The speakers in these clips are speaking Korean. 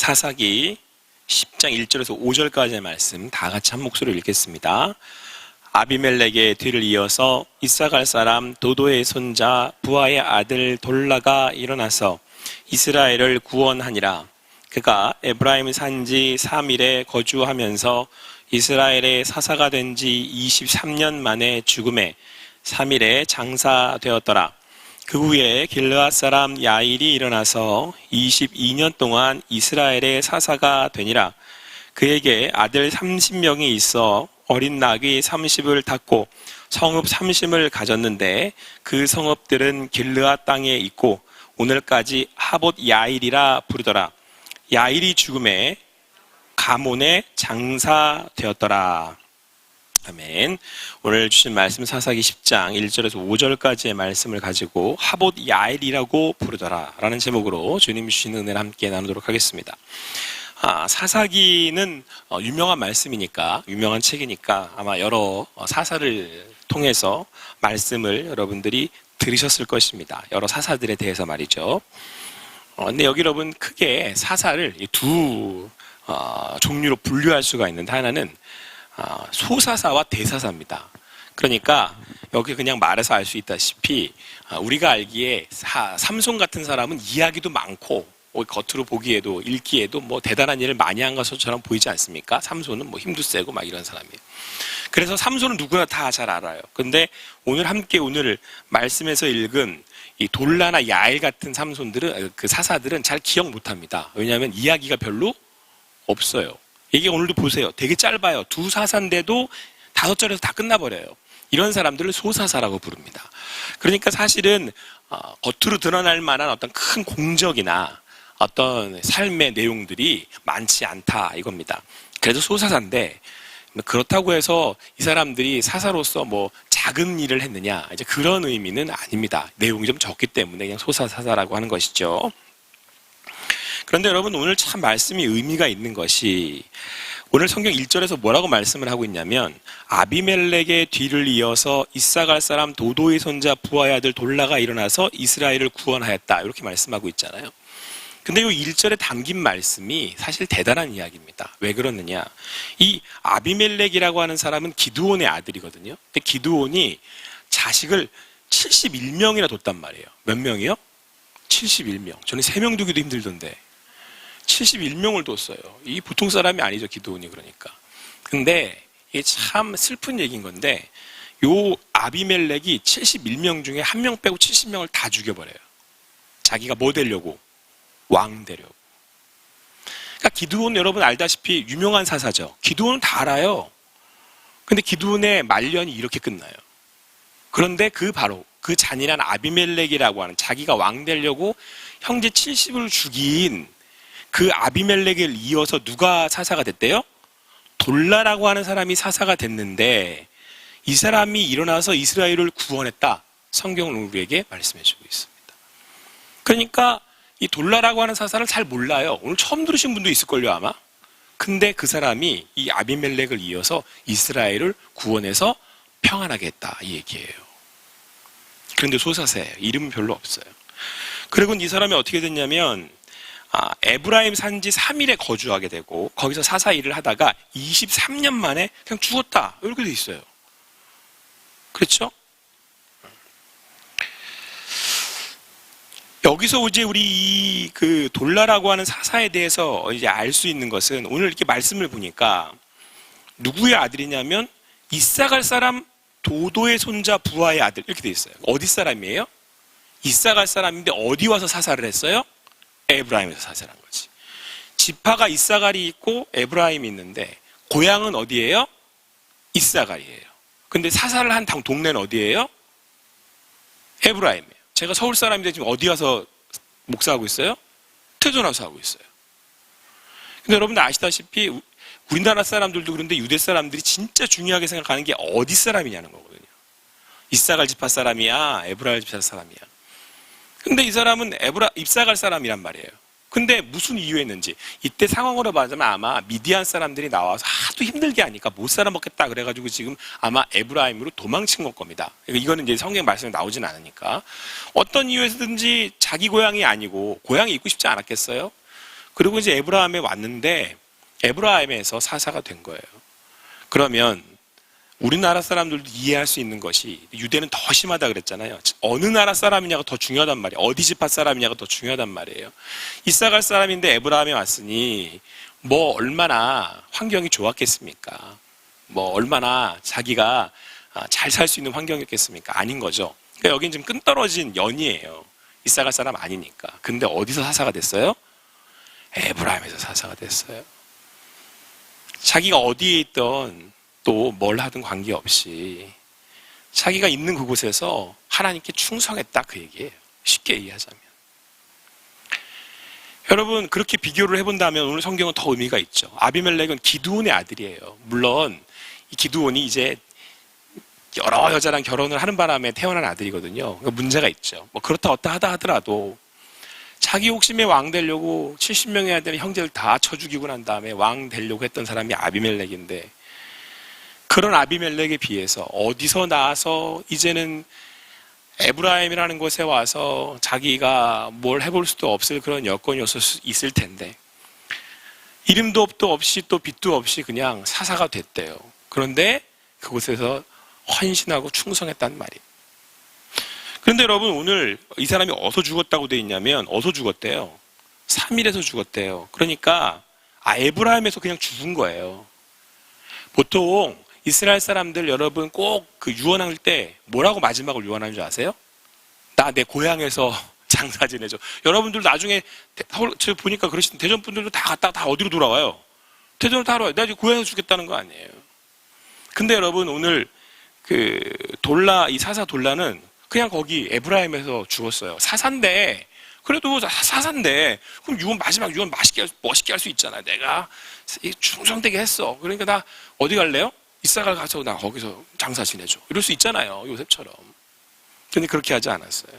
사사기 10장 1절에서 5절까지의 말씀 다 같이 한 목소리로 읽겠습니다. 아비멜렉의 뒤를 이어서 이사갈 사람 도도의 손자 부하의 아들 돌라가 일어나서 이스라엘을 구원하니라. 그가 에브라임 산지 3일에 거주하면서 이스라엘의 사사가 된 지 23년 만에 죽음에 3일에 장사되었더라. 그 후에 길르앗 사람 야일이 일어나서 22년 동안 이스라엘의 사사가 되니라. 그에게 아들 30명이 있어 어린 낙이 30을 닦고 성읍 30을 가졌는데 그 성읍들은 길르앗 땅에 있고 오늘까지 하봇 야일이라 부르더라. 야일이 죽음에 가몬에 장사되었더라. 아멘. 오늘 주신 말씀 사사기 10장 1절에서 5절까지의 말씀을 가지고 하봇 야일이라고 부르더라 라는 제목으로 주님 주신 은혜를 함께 나누도록 하겠습니다. 사사기는 유명한 말씀이니까, 유명한 책이니까 아마 여러 사사를 통해서 말씀을 여러분들이 들으셨을 것입니다. 여러 사사들에 대해서 말이죠. 근데 여기 여러분 크게 사사를 두 종류로 분류할 수가 있는데, 하나는 소사사와 대사사입니다. 그러니까 여기 그냥 말해서 알 수 있다시피 우리가 알기에 삼손 같은 사람은 이야기도 많고 겉으로 보기에도 읽기에도 뭐 대단한 일을 많이 한 것처럼 보이지 않습니까? 삼손은 뭐 힘도 세고 막 이런 사람이에요. 그래서 삼손은 누구나 다 잘 알아요. 근데 오늘 말씀에서 읽은 이 돌라나 야일 같은 삼손들은, 그 사사들은 잘 기억 못합니다. 왜냐하면 이야기가 별로 없어요. 이게 오늘도 보세요. 되게 짧아요. 두 사사인데도 5절에서 다 끝나버려요. 이런 사람들을 소사사라고 부릅니다. 그러니까 사실은 겉으로 드러날 만한 어떤 큰 공적이나 어떤 삶의 내용들이 많지 않다 이겁니다. 그래도 소사사인데 그렇다고 해서 이 사람들이 사사로서 뭐 작은 일을 했느냐, 이제 그런 의미는 아닙니다. 내용이 좀 적기 때문에 그냥 소사사사라고 하는 것이죠. 그런데 여러분, 오늘 참 말씀이 의미가 있는 것이, 오늘 성경 1절에서 뭐라고 말씀을 하고 있냐면 아비멜렉의 뒤를 이어서 이사갈 사람 도도의 손자 부하의 아들 돌라가 일어나서 이스라엘을 구원하였다, 이렇게 말씀하고 있잖아요. 근데 이 1절에 담긴 말씀이 사실 대단한 이야기입니다. 왜 그러느냐, 이 아비멜렉이라고 하는 사람은 기드온의 아들이거든요. 근데 기드온이 자식을 71명이나 뒀단 말이에요. 몇 명이요? 71명. 저는 3명 두기도 힘들던데 71명을 뒀어요. 이 보통 사람이 아니죠, 기드온이. 그러니까. 근데 이게 참 슬픈 얘기인 건데, 요 아비멜렉이 71명 중에 1명 빼고 70명을 다 죽여버려요. 자기가 뭐 되려고? 왕 되려고. 그러니까 기드온, 여러분 알다시피 유명한 사사죠. 기드온은 다 알아요. 근데 기드온의 말년이 이렇게 끝나요. 그런데 바로 그 잔인한 아비멜렉이라고 하는, 자기가 왕 되려고 형제 70을 죽인 그 아비멜렉을 이어서 누가 사사가 됐대요? 돌라라고 하는 사람이 사사가 됐는데, 이 사람이 일어나서 이스라엘을 구원했다, 성경은 우리에게 말씀해 주고 있습니다. 그러니까 이 돌라라고 하는 사사를 잘 몰라요. 오늘 처음 들으신 분도 있을걸요, 아마. 근데 그 사람이 이 아비멜렉을 이어서 이스라엘을 구원해서 평안하게 했다, 이 얘기예요. 그런데 소사사예요. 이름은 별로 없어요. 그리고 이 사람이 어떻게 됐냐면 에브라임 산지 3일에 거주하게 되고 거기서 사사 일을 하다가 23년 만에 그냥 죽었다, 이렇게 돼 있어요. 그렇죠? 여기서 이제 우리 그 돌라라고 하는 사사에 대해서 이제 알 수 있는 것은, 오늘 이렇게 말씀을 보니까 누구의 아들이냐면 이사갈 사람 도도의 손자 부하의 아들, 이렇게 돼 있어요. 어디 사람이에요? 이사갈 사람인데 어디 와서 사사를 했어요? 에브라임에서 사사를 한 거지. 지파가 이사갈이 있고 에브라임이 있는데 고향은 어디예요? 이사갈이에요. 근데 사사를 한 동네는 어디예요? 에브라임이에요. 제가 서울 사람인데 지금 어디 와서 목사하고 있어요? 태존 와서 하고 있어요. 근데 여러분들 아시다시피 우리나라 사람들도 그런데 유대 사람들이 진짜 중요하게 생각하는 게 어디 사람이냐는 거거든요. 이사갈 지파 사람이야, 에브라임 지파 사람이야. 근데 이 사람은 이사갈 사람이란 말이에요. 근데 무슨 이유였는지, 이때 상황으로 봐자면 아마 미디안 사람들이 나와서 하도 힘들게 하니까 못 살아먹겠다 그래가지고 지금 아마 에브라임으로 도망친 걸 겁니다. 이거는 이제 성경 말씀에 나오진 않으니까. 어떤 이유에서든지 자기 고향이 아니고 고향에 있고 싶지 않았겠어요? 그리고 이제 에브라함에 왔는데 에브라함에서 사사가 된 거예요. 그러면 우리나라 사람들도 이해할 수 있는 것이, 유대는 더 심하다 그랬잖아요. 어느 나라 사람이냐가 더 중요하단 말이에요. 어디 지파 사람이냐가 더 중요하단 말이에요. 이사갈 사람인데 에브라함에 왔으니 뭐 얼마나 환경이 좋았겠습니까? 뭐 얼마나 자기가 잘 살 수 있는 환경이었겠습니까? 아닌 거죠. 그러니까 여긴 지금 끈떨어진 연이에요. 이사갈 사람 아니니까. 근데 어디서 사사가 됐어요? 에브라임에서 사사가 됐어요. 자기가 어디에 있던 또 뭘 하든 관계없이 자기가 있는 그곳에서 하나님께 충성했다, 그 얘기예요. 쉽게 이해하자면. 여러분, 그렇게 비교를 해본다면 오늘 성경은 더 의미가 있죠. 아비멜렉은 기드온의 아들이에요. 물론 이 기드온이 이제 여러 여자랑 결혼을 하는 바람에 태어난 아들이거든요. 그러니까 문제가 있죠. 뭐 그렇다 어떠하다 하더라도 자기 욕심에 왕 되려고 70명이나 되는 형제를 다 쳐 죽이고 난 다음에 왕 되려고 했던 사람이 아비멜렉인데, 그런 아비멜렉에 비해서 어디서 나와서 이제는 에브라임이라는 곳에 와서 자기가 뭘 해볼 수도 없을 그런 여건이 있을 텐데, 이름도 없이 또 빛도 없이 그냥 사사가 됐대요. 그런데 그곳에서 헌신하고 충성했단 말이에요. 그런데 여러분, 오늘 이 사람이 어디서 죽었다고 돼 있냐면, 어디서 죽었대요? 3일에서 죽었대요. 그러니까 에브라임에서 그냥 죽은 거예요. 보통 이스라엘 사람들, 여러분 꼭 그 유언할 때 뭐라고 마지막을 유언하는 줄 아세요? 나 내 고향에서 장사 지내줘. 여러분들 나중에 저 보니까 그러시는 대전 분들도 다 갔다가 다 어디로 돌아와요? 대전으로 다 돌아와요. 나 이제 고향에서 죽겠다는 거 아니에요. 근데 여러분, 오늘 이 사사 돌라는 그냥 거기 에브라임에서 죽었어요. 사사인데, 그래도 사사인데, 그럼 마지막 유언 멋있게 할 수 있잖아요. 내가 충성되게 했어. 그러니까 나 어디 갈래요? 이사갈 가서 나 거기서 장사 지내줘. 이럴 수 있잖아요. 요셉처럼. 근데 그렇게 하지 않았어요.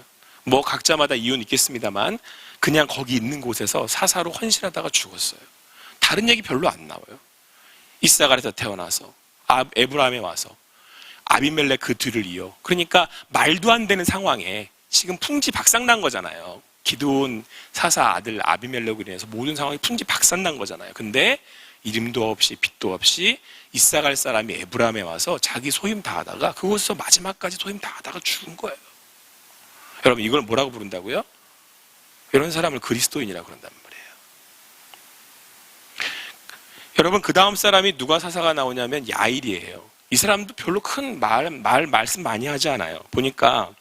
뭐 각자마다 이유는 있겠습니다만 그냥 거기 있는 곳에서 사사로 헌신하다가 죽었어요. 다른 얘기 별로 안 나와요. 이사갈에서 태어나서 에브라임에 와서 아비멜렉 그 뒤를 이어. 그러니까 말도 안 되는 상황에 지금 풍지박산 난 거잖아요. 기드온 사사 아들 아비멜렉으로 인해서 모든 상황이 풍지박산 난 거잖아요. 근데 이름도 없이 빛도 없이 이사갈 사람이 에브라임에 와서 자기 소임 다 하다가 그곳에서 마지막까지 소임 다 하다가 죽은 거예요. 여러분, 이걸 뭐라고 부른다고요? 이런 사람을 그리스도인이라고 그런단 말이에요. 여러분, 그 다음 사람이 누가 사사가 나오냐면 야일이에요. 이 사람도 별로 큰 말씀 많이 하지 않아요. 보니까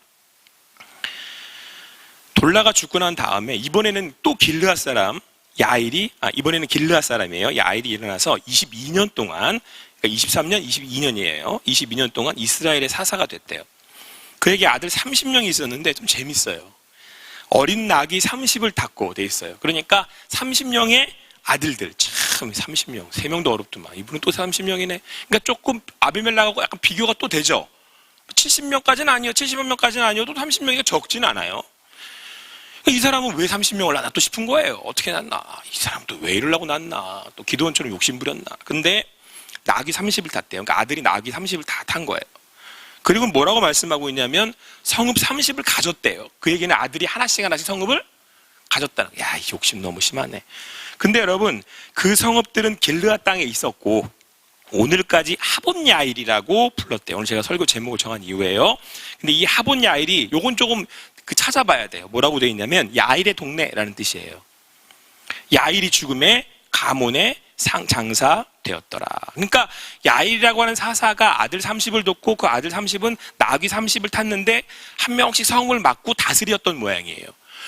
돌라가 죽고 난 다음에 이번에는 또 길르앗 사람 이번에는 길르앗 사람이에요. 야일이 일어나서 22년 동안, 그러니까 23년, 22년이에요. 22년 동안 이스라엘의 사사가 됐대요. 그에게 아들 30명이 있었는데 좀 재밌어요. 어린 낙이 30을 닦고 돼 있어요. 그러니까 30명의 아들들, 참 30명, 3명도 어렵더만. 이분은 또 30명이네. 그러니까 조금 아비멜렉하고 약간 비교가 또 되죠. 70명까지는 아니에요. 70명까지는 아니어도 30명이 적진 않아요. 이 사람은 왜 30명을 낳았나 또 싶은 거예요. 어떻게 낳나? 이 사람도 왜 이러려고 낳나? 또 기드온처럼 욕심부렸나? 근데 낙이 30을 탔대요. 그러니까 아들이 낙이 30을 다 탄 거예요. 그리고 뭐라고 말씀하고 있냐면 성읍 30을 가졌대요. 그 얘기는 아들이 하나씩 성읍을 가졌다는 거예요. 야, 이 욕심 너무 심하네. 근데 여러분, 그 성읍들은 길르앗 땅에 있었고 오늘까지 하봇 야일이라고 불렀대요. 오늘 제가 설교 제목을 정한 이유예요. 근데 이 하봇 야일이 요건 조금 찾아봐야 돼요. 뭐라고 되어 있냐면 야일의 동네라는 뜻이에요. 야일이 죽음에 가몬의 장사되었더라. 그러니까 야일이라고 하는 사사가 아들 30을 뒀고 그 아들 30은 나귀 30을 탔는데 한 명씩 성을 맡고 다스렸던 모양이에요.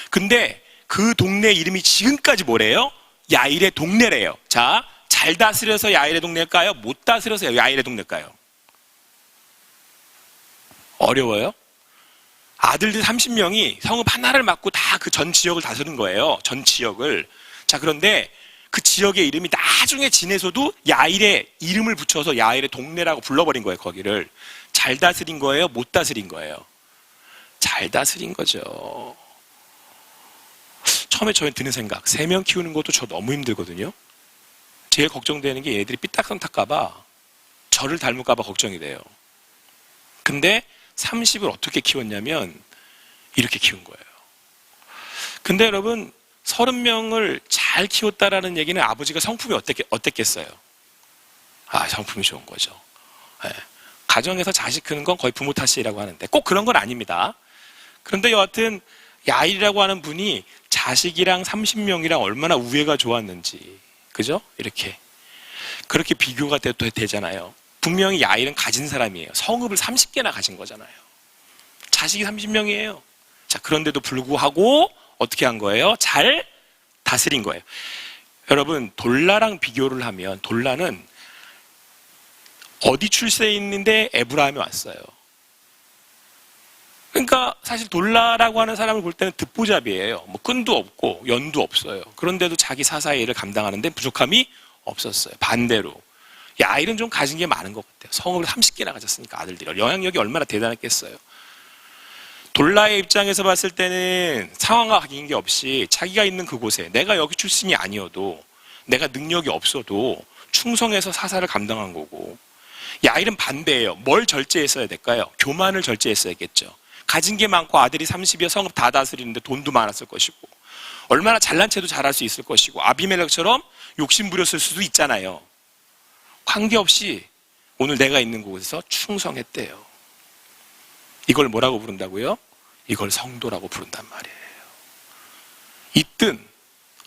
근데 그 동네 이름이 지금까지 뭐래요? 야일의 동네래요. 자, 잘 다스려서 야일의 동네일까요? 못 다스려서 야일의 동네일까요? 어려워요? 아들들 30명이 성읍 하나를 맡고 다 그 전 지역을 다스린 거예요. 전 지역을. 자, 그런데 그 지역의 이름이 나중에 지내서도 야일의 이름을 붙여서 야일의 동네라고 불러버린 거예요. 거기를. 잘 다스린 거예요? 못 다스린 거예요? 잘 다스린 거죠. 처음에 저희 드는 생각, 3명 키우는 것도 저 너무 힘들거든요. 제일 걱정되는 게 얘들이 삐딱선 탈까봐, 저를 닮을까봐 걱정이 돼요. 근데 30을 어떻게 키웠냐면 이렇게 키운 거예요. 근데 여러분, 30명을 잘 잘 키웠다라는 얘기는 아버지가 성품이 어땠겠어요? 성품이 좋은 거죠. 예. 가정에서 자식 크는 건 거의 부모 탓이라고 하는데 꼭 그런 건 아닙니다. 그런데 여하튼 야일이라고 하는 분이 자식이랑 30명이랑 얼마나 우애가 좋았는지, 그죠? 이렇게 그렇게 비교가 되잖아요. 분명히 야일은 가진 사람이에요. 성읍을 30개나 가진 거잖아요. 자식이 30명이에요. 자, 그런데도 불구하고 어떻게 한 거예요? 잘 다스린 거예요. 여러분, 돌라랑 비교를 하면 돌라는 어디 출세해 있는데 에브라임이 왔어요. 그러니까 사실 돌라라고 하는 사람을 볼 때는 듣보잡이에요. 뭐 끈도 없고 연도 없어요. 그런데도 자기 사사의 일을 감당하는데 부족함이 없었어요. 반대로 야일은 좀 가진 게 많은 것 같아요. 성읍을 30개나 가졌으니까 아들들이 영향력이 얼마나 대단했겠어요. 돌라의 입장에서 봤을 때는 상황과 관계 없이 자기가 있는 그곳에 내가 여기 출신이 아니어도 내가 능력이 없어도 충성해서 사사를 감당한 거고, 야일은 반대예요. 뭘 절제했어야 될까요? 교만을 절제했어야겠죠. 가진 게 많고 아들이 30이여 성읍 다 다스리는데 돈도 많았을 것이고 얼마나 잘난 체도 잘할 수 있을 것이고 아비멜렉처럼 욕심 부렸을 수도 있잖아요. 관계없이 오늘 내가 있는 곳에서 충성했대요. 이걸 뭐라고 부른다고요? 이걸 성도라고 부른단 말이에요. 있든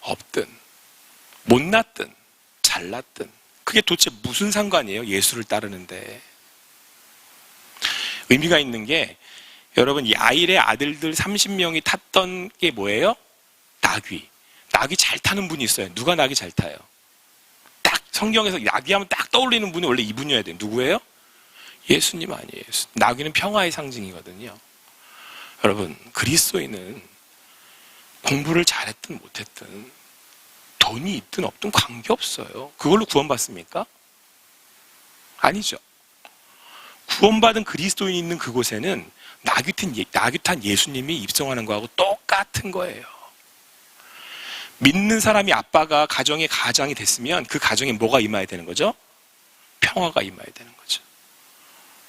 없든 못났든 잘났든 그게 도대체 무슨 상관이에요? 예수를 따르는데. 의미가 있는 게 여러분, 야일의 아들들 30명이 탔던 게 뭐예요? 나귀. 나귀 잘 타는 분이 있어요. 누가 나귀 잘 타요? 딱 성경에서 나귀 하면 딱 떠올리는 분이 원래 이분이어야 돼요. 누구예요? 예수님 아니에요. 나귀는 평화의 상징이거든요. 여러분, 그리스도인은 공부를 잘했든 못했든 돈이 있든 없든 관계없어요. 그걸로 구원받습니까? 아니죠. 구원받은 그리스도인이 있는 그곳에는 나귀 탄 예수님이 입성하는 거하고 똑같은 거예요. 믿는 사람이 아빠가 가장이 됐으면 그 가정에 뭐가 임해야 되는 거죠? 평화가 임해야 되는 거죠.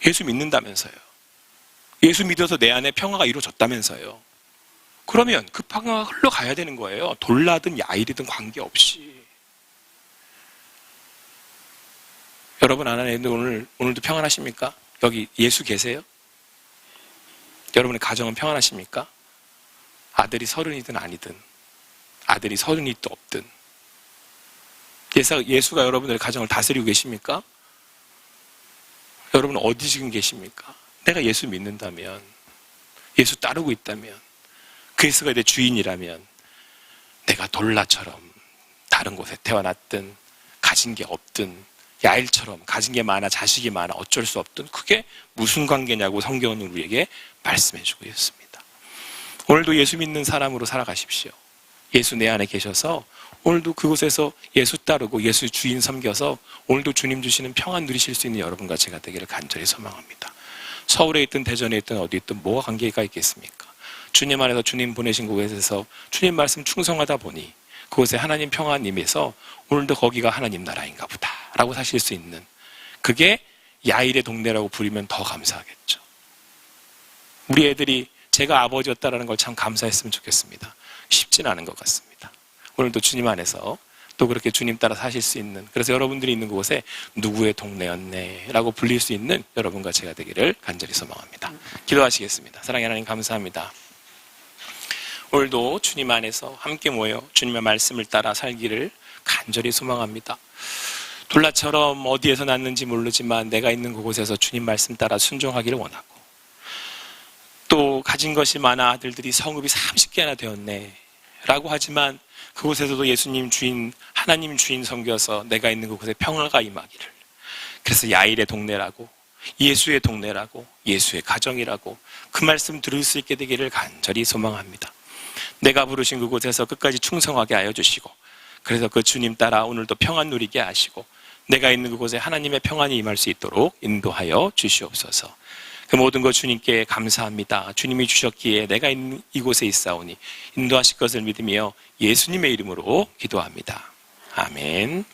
예수 믿는다면서요. 예수 믿어서 내 안에 평화가 이루어졌다면서요. 그러면 그 평화가 흘러가야 되는 거예요. 돌라든 야일이든 관계없이. 여러분 안에 오늘도 평안하십니까? 여기 예수 계세요? 여러분의 가정은 평안하십니까? 아들이 30이든 아니든, 아들이 30이 또 없든, 예수가 여러분들의 가정을 다스리고 계십니까? 여러분 어디 지금 계십니까? 내가 예수 믿는다면, 예수 따르고 있다면, 그 예수가 내 주인이라면 내가 돌라처럼 다른 곳에 태어났든 가진 게 없든 야일처럼 가진 게 많아 자식이 많아 어쩔 수 없든 그게 무슨 관계냐고 성경은 우리에게 말씀해 주고 있습니다. 오늘도 예수 믿는 사람으로 살아가십시오. 예수 내 안에 계셔서 오늘도 그곳에서 예수 따르고 예수 주인 섬겨서 오늘도 주님 주시는 평안 누리실 수 있는 여러분과 제가 되기를 간절히 소망합니다. 서울에 있든 대전에 있든 어디 있든 뭐가 관계가 있겠습니까? 주님 안에서 주님 보내신 곳에서 주님 말씀 충성하다 보니 그곳에 하나님 평안님에서 오늘도 거기가 하나님 나라인가 보다 라고 사실 수 있는, 그게 야일의 동네라고 부르면 더 감사하겠죠. 우리 애들이 제가 아버지였다라는 걸 참 감사했으면 좋겠습니다. 쉽진 않은 것 같습니다. 오늘도 주님 안에서 또 그렇게 주님 따라 사실 수 있는, 그래서 여러분들이 있는 곳에 누구의 동네였네 라고 불릴 수 있는 여러분과 제가 되기를 간절히 소망합니다. 기도하시겠습니다. 사랑의 하나님 감사합니다. 오늘도 주님 안에서 함께 모여 주님의 말씀을 따라 살기를 간절히 소망합니다. 돌라처럼 어디에서 났는지 모르지만 내가 있는 그곳에서 주님 말씀 따라 순종하기를 원하고, 또 가진 것이 많아 아들들이 성읍이 30개나 되었네 라고 하지만 그곳에서도 예수님 주인, 하나님 주인 섬겨서 내가 있는 그곳에 평화가 임하기를, 그래서 야일의 동네라고, 예수의 동네라고, 예수의 가정이라고 그 말씀 들을 수 있게 되기를 간절히 소망합니다. 내가 부르신 그곳에서 끝까지 충성하게 하여 주시고, 그래서 그 주님 따라 오늘도 평안 누리게 하시고 내가 있는 그곳에 하나님의 평안이 임할 수 있도록 인도하여 주시옵소서. 그 모든 것 주님께 감사합니다. 주님이 주셨기에 내가 있는 이곳에 있사오니 인도하실 것을 믿으며 예수님의 이름으로 기도합니다. 아멘.